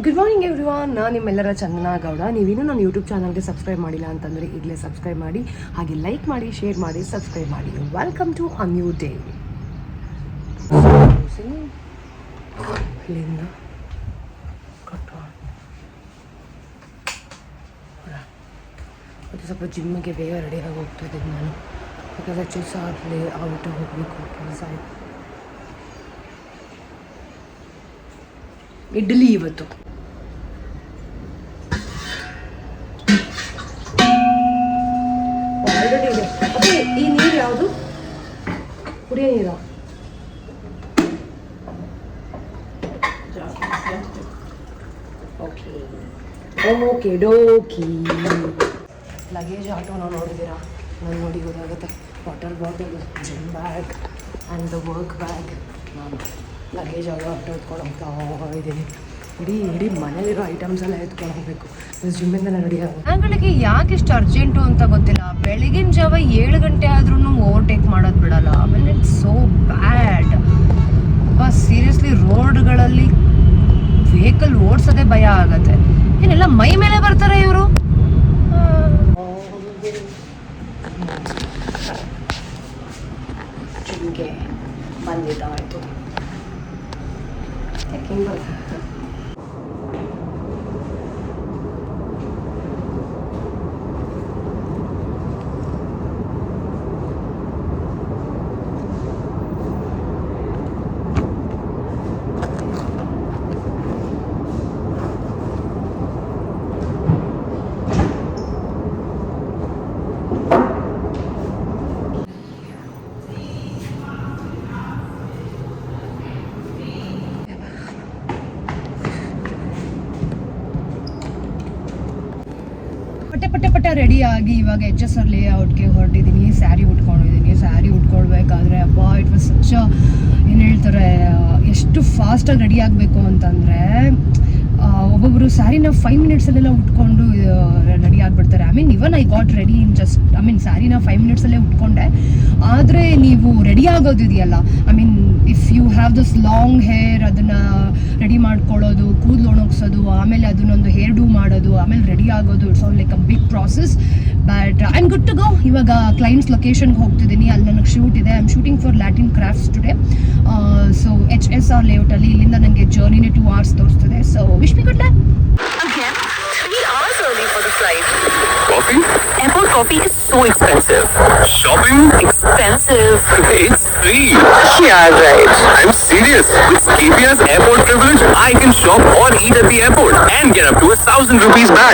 Good morning everyone, ನಾನು ನಿಮ್ಮೆಲ್ಲರ ಚಂದನಾ ಗೌಡ. ನೀವಿನ್ನೂ ನನ್ನ ಯೂಟ್ಯೂಬ್ ಚಾನಲ್ಗೆ ಸಬ್ಸ್ಕ್ರೈಬ್ ಮಾಡಿಲ್ಲ ಅಂತಂದರೆ ಈಗಲೇ ಸಬ್ಸ್ಕ್ರೈಬ್ ಮಾಡಿ, ಹಾಗೆ ಲೈಕ್ ಮಾಡಿ, ಶೇರ್ ಮಾಡಿ, ಸಬ್ಸ್ಕ್ರೈಬ್ ಮಾಡಿ. Welcome to a new day. ಇಲ್ಲಿಂದ ಮತ್ತು ಸ್ವಲ್ಪ ಜಿಮ್ಮಿಗೆ ಬೇಗ ರೆಡಿಯಾಗಿ ಹೋಗ್ತಿದ್ದೀನಿ ನಾನು. ಬಿಕಾಸ್ ಆ್ಯಕ್ಚುಲಿ ಸಾರ್ಲಿ ಔಟ್ ಹೋಗಬೇಕು. ಇಡ್ಲಿ ಇವತ್ತು ಆಲ್ರೆಡಿ ಇದೆ. ಓಕೆ, ಈ ನೀರು ಯಾವುದು? ಕುಡಿಯೋ ನೀರು. Okay okay dokey. ಲಗೇಜ್ ಆಟೋನ ನೋಡಿದ್ದೀರಾ? ನಾನು ನೋಡಿ ಗೊತ್ತಾಗುತ್ತೆ. Water bottle, gym bag and the work bag. ನಾನು ಲಗೇಜ್ ಆಟೋ ಎತ್ಕೊಂಡು ಹೋಗ್ತಾ ಇದ್ದೀನಿ. ಇಡೀ ಮನೇಲಿರೋ ಐಟಮ್ಸ್ ಎಲ್ಲ ಎತ್ಕೊಂಡು ಹೋಗಬೇಕು. ಜಿಮ್ಮಿಂದ ರೆಡಿ ಆಗೋದು. ಜನಗಳಿಗೆ ಯಾಕೆ ಇಷ್ಟು ಅರ್ಜೆಂಟು ಅಂತ ಗೊತ್ತಿಲ್ಲ. ಬೆಳಗಿನ ಜಾವ 7 ಗಂಟೆ ಆದ್ರೂ ಓವರ್ಟೇಕ್ ಮಾಡೋದು ಬಿಡಲ್ಲ. ಆಮೇಲೆ ಇಟ್ಸ್ ಸೋ ಬ್ಯಾಡ್. ಸೀರಿಯಸ್ಲಿ ರೋಡ್ಗಳಲ್ಲಿ ವೆಹಿಕಲ್ ಓಡಿಸೋದೇ ಭಯ ಆಗತ್ತೆ. ಏನೆಲ್ಲ ಮೈ ಮೇಲೆ ಬರ್ತಾರೆ ಇವರು. ಜಿಮ್ಗೆ ಬಂದಿದ್ದಾಯಿತು. ಚೆಕಿಂಗ್ ಬರ್ತಾರೆ. ಪಟ್ಟೆ ರೆಡಿ ಆಗಿ ಇವಾಗ HSR ಲೇಔಟ್ಗೆ ಹೊರಟಿದ್ದೀನಿ. ಸ್ಯಾರಿ ಉಟ್ಕೊಳ್ಬೇಕಾದ್ರೆ ಇಟ್ ವಾಸ್ ಸಚ್, ಏನು ಹೇಳ್ತಾರೆ, ಎಷ್ಟು ಫಾಸ್ಟಾಗಿ ರೆಡಿ ಆಗಬೇಕು ಅಂತಂದರೆ ಒಬ್ಬೊಬ್ಬರು ಸ್ಯಾರಿನ 5 ಮಿನಿಟ್ಸಲ್ಲೆಲ್ಲ ಉಟ್ಕೊಂಡು ರೆಡಿ ಆಗಿಬಿಡ್ತಾರೆ. Even I got ready in just ಸ್ಯಾರಿನ 5 ಮಿನಿಟ್ಸಲ್ಲೇ ಉಟ್ಕೊಂಡೆ. ಆದರೆ ನೀವು ರೆಡಿ ಆಗೋದಿದೆಯಲ್ಲ, if you have this long hair, ಅದನ್ನು ರೆಡಿ ಮಾಡ್ಕೊಳ್ಳೋದು, ಕೂದಲು ಒಣಗಿಸೋದು, ಆಮೇಲೆ ಅದನ್ನೊಂದು ಹೇರ್ ಡೂ ಮಾಡೋದು, ಆಮೇಲೆ ರೆಡಿ ಆಗೋದು, it's all like a big process. But I am good to go. ಇವಾಗ ಕ್ಲೈಂಟ್ಸ್ ಲೊಕೇಶನ್ಗೆ ಹೋಗ್ತಿದ್ದೀನಿ. ಅಲ್ಲಿ ನನಗೆ ಶೂಟ್ ಇದೆ. I am shooting for Latin crafts today. So HSR ಲೇಔಟಲ್ಲಿ ಇಲ್ಲಿಂದ ನನಗೆ ಜರ್ನಿನೇ 2 hours ತೋರಿಸ್ತಿದೆ. So wish me good luck. Again, 3 hours early for the flight. Coffee? Airport coffee is so expensive. Shopping? Expensive. It's free. Yeah, right. I'm serious. With KPR's airport privilege, I can shop or eat at the airport and get up to 1,000 rupees back.